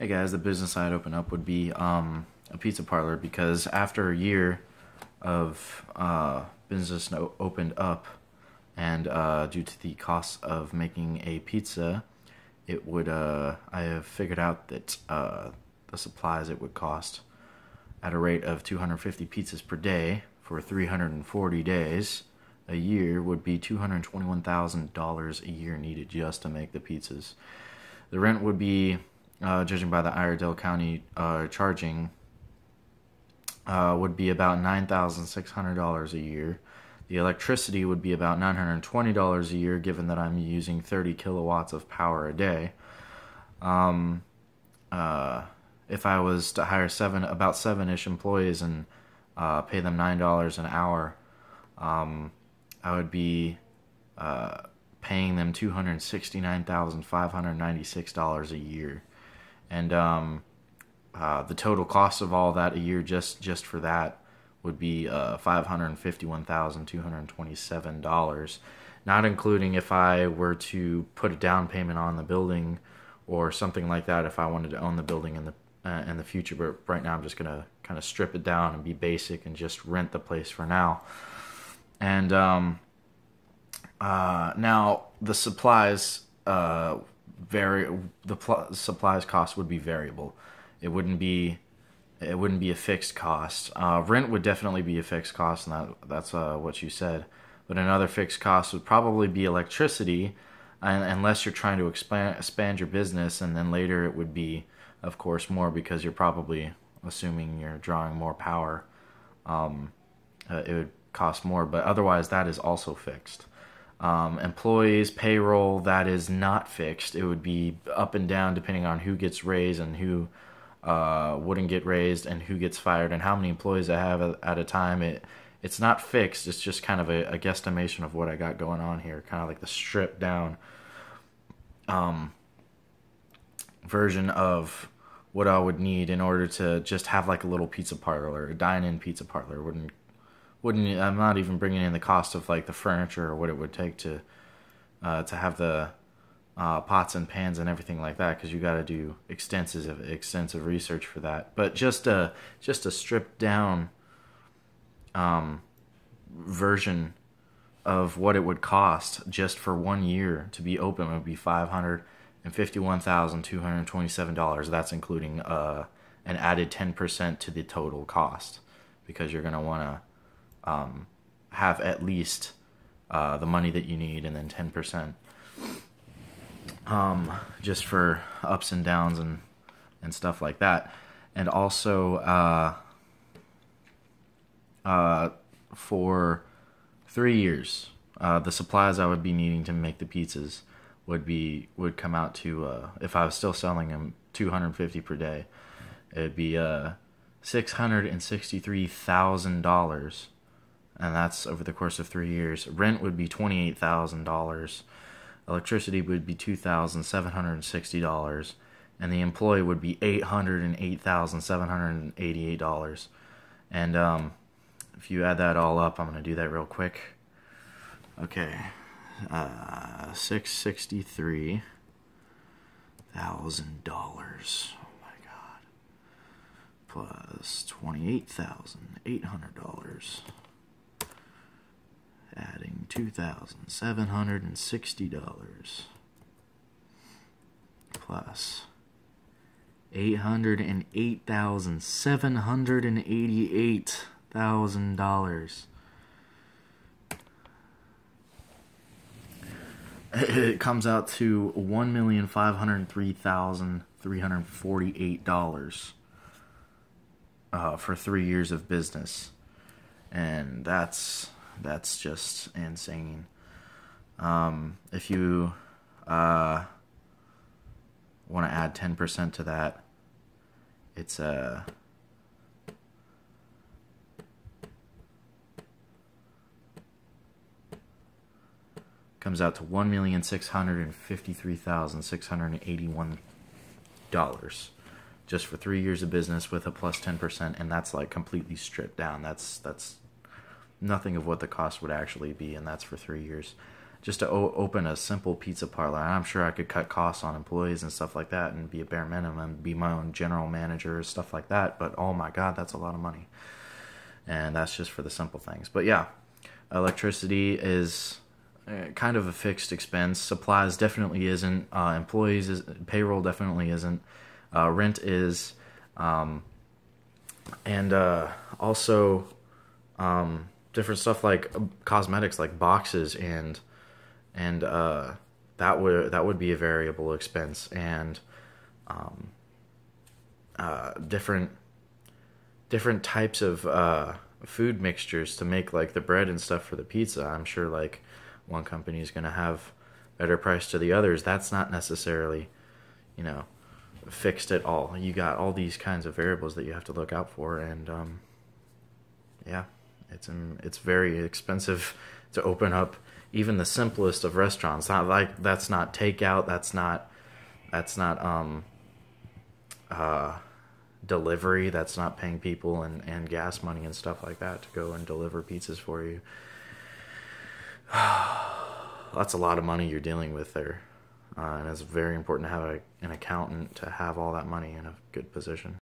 Hey guys, the business I'd open up would be a pizza parlor, because after a year of business opened up, and due to the cost of making a pizza, it would I have figured out that the supplies it would cost at a rate of 250 pizzas per day for 340 days a year would be $221,000 a year needed just to make the pizzas. The rent would be, judging by the Iredell County charging, would be about $9,600 a year. The electricity would be about $920 a year, given that I'm using 30 kilowatts of power a day. If I was to hire about seven-ish employees and pay them $9 an hour, I would be paying them $269,596 a year. And the total cost of all that a year just for that would be $551,227, not including if I were to put a down payment on the building or something like that if I wanted to own the building in the future. But right now I'm just gonna kind of strip it down and be basic and just rent the place for now. And now the supplies supplies cost would be variable. It wouldn't be a fixed cost. Rent would definitely be a fixed cost, and that's what you said. But another fixed cost would probably be electricity, unless you're trying to expand your business, and then later it would be, of course, more, because you're probably assuming you're drawing more power. It would cost more, but otherwise that is also fixed. Employees, payroll, that is not fixed. It would be up and down depending on who gets raised and who wouldn't get raised, and who gets fired, and how many employees I have at a time. It's not fixed. It's just kind of a guesstimation of what I got going on here, kind of like the stripped down version of what I would need in order to just have like a little pizza parlor, a dine-in pizza parlor. Wouldn't I'm not even bringing in the cost of like the furniture or what it would take to have the pots and pans and everything like that, because you got to do extensive research for that. But just a stripped down version of what it would cost just for 1 year to be open would be $551,227. That's including an added 10% to the total cost, because you're going to want to have at least the money that you need, and then 10% just for ups and downs and stuff like that. And also for 3 years, the supplies I would be needing to make the pizzas would come out to, if I was still selling them 250 per day, it'd be $663,000, and that's over the course of 3 years. Rent would be $28,000. Electricity would be $2,760, and the employee would be $808,788. And if you add that all up, I'm going to do that real quick. Okay, $663,000. Oh my God. Plus $28,800. Adding $2,760 plus $808,788,000. It comes out to $1,503,348 for 3 years of business, and that's just insane. If you want to add 10% to that, it's comes out to $1,653,681 just for 3 years of business with a plus 10%, and that's like completely stripped down. That's nothing of what the cost would actually be, and that's for 3 years. just to open a simple pizza parlor. And I'm sure I could cut costs on employees and stuff like that and be a bare minimum, be my own general manager, stuff like that. But oh my God, that's a lot of money. And that's just for the simple things. But yeah, electricity is kind of a fixed expense. Supplies definitely isn't. Payroll definitely isn't. Rent is. And also different stuff like cosmetics, like boxes, and that would be a variable expense, and different types of food mixtures to make like the bread and stuff for the pizza. I'm sure like one company is going to have better price to the others. That's not necessarily, fixed at all. You got all these kinds of variables that you have to look out for, and yeah, it's very expensive to open up even the simplest of restaurants. Not like that's not takeout. That's not delivery. That's not paying people and gas money and stuff like that to go and deliver pizzas for you. That's a lot of money you're dealing with there. And it's very important to have an accountant to have all that money in a good position.